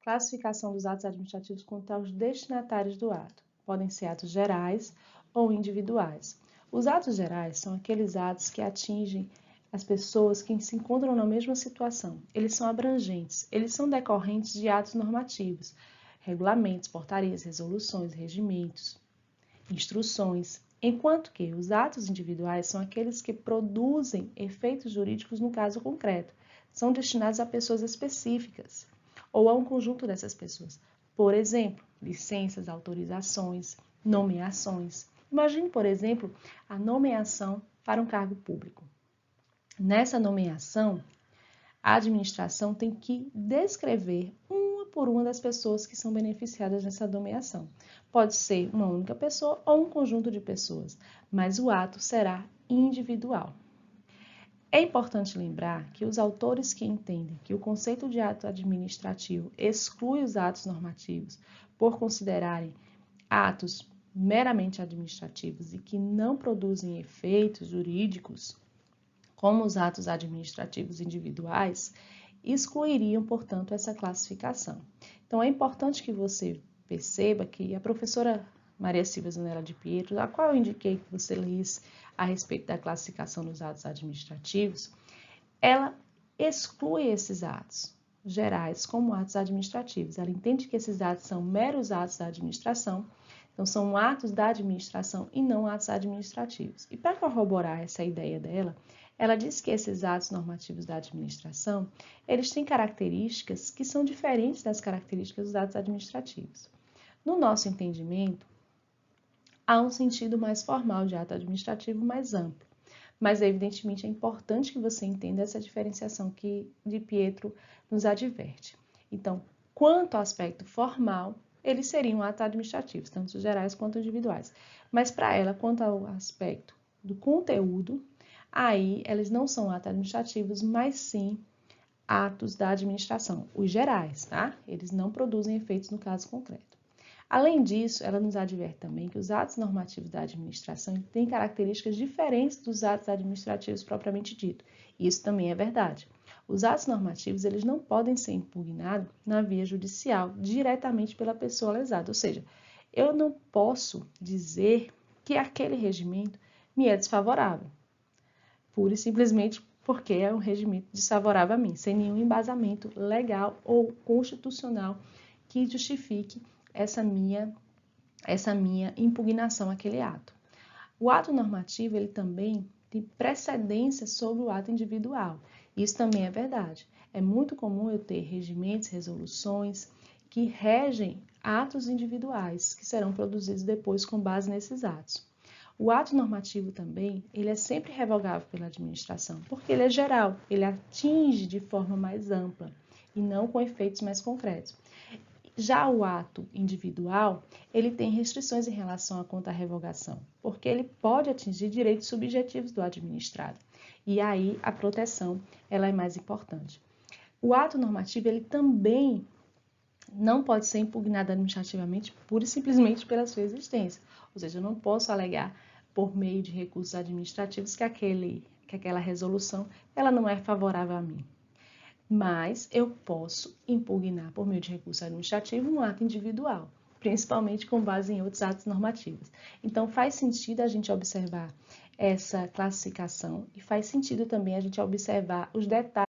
Classificação dos atos administrativos quanto aos destinatários do ato. Podem ser atos gerais ou individuais. Os atos gerais são aqueles atos que atingem as pessoas que se encontram na mesma situação. Eles são abrangentes, eles são decorrentes de atos normativos, regulamentos, portarias, resoluções, regimentos, instruções, enquanto que os atos individuais são aqueles que produzem efeitos jurídicos no caso concreto, são destinados a pessoas específicas ou a um conjunto dessas pessoas. Por exemplo, licenças, autorizações, nomeações. Imagine, por exemplo, a nomeação para um cargo público. Nessa nomeação, a administração tem que descrever uma por uma das pessoas que são beneficiadas nessa nomeação. Pode ser uma única pessoa ou um conjunto de pessoas, mas o ato será individual. É importante lembrar que os autores que entendem que o conceito de ato administrativo exclui os atos normativos por considerarem atos meramente administrativos e que não produzem efeitos jurídicos, como os atos administrativos individuais, excluiriam, portanto, essa classificação. Então, é importante que você perceba que a professora Maria Silvia Zanella de Pietro, a qual eu indiquei que você lesse a respeito da classificação dos atos administrativos, ela exclui esses atos gerais como atos administrativos. Ela entende que esses atos são meros atos da administração, então são atos da administração e não atos administrativos. E para corroborar essa ideia dela, ela diz que esses atos normativos da administração, eles têm características que são diferentes das características dos atos administrativos. No nosso entendimento, há um sentido mais formal de ato administrativo mais amplo, mas evidentemente é importante que você entenda essa diferenciação que de Pietro nos adverte. Então, quanto ao aspecto formal, eles seriam atos administrativos, tanto gerais quanto individuais. Mas para ela, quanto ao aspecto do conteúdo, aí eles não são atos administrativos, mas sim atos da administração, os gerais, tá? Eles não produzem efeitos no caso concreto. Além disso, ela nos adverte também que os atos normativos da administração têm características diferentes dos atos administrativos propriamente dito. Isso também é verdade. Os atos normativos, eles não podem ser impugnados na via judicial diretamente pela pessoa lesada, ou seja, eu não posso dizer que aquele regimento me é desfavorável, pura e simplesmente porque é um regimento desfavorável a mim, sem nenhum embasamento legal ou constitucional que justifique essa minha impugnação àquele ato. O ato normativo, ele também tem precedência sobre o ato individual. Isso também é verdade. É muito comum eu ter regimentos, resoluções que regem atos individuais, que serão produzidos depois com base nesses atos. O ato normativo também, ele é sempre revogável pela administração, porque ele é geral, ele atinge de forma mais ampla e não com efeitos mais concretos. Já o ato individual, ele tem restrições em relação à contra-revogação, porque ele pode atingir direitos subjetivos do administrado. E aí a proteção, ela é mais importante. O ato normativo, ele também não pode ser impugnado administrativamente pura e simplesmente pela sua existência. Ou seja, eu não posso alegar por meio de recursos administrativos que aquela resolução, ela não é favorável a mim. Mas eu posso impugnar por meio de recurso administrativo um ato individual, principalmente com base em outros atos normativos. Então, faz sentido a gente observar essa classificação e faz sentido também a gente observar os detalhes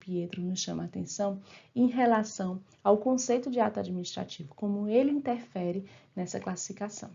que Pietro nos chama a atenção em relação ao conceito de ato administrativo, como ele interfere nessa classificação.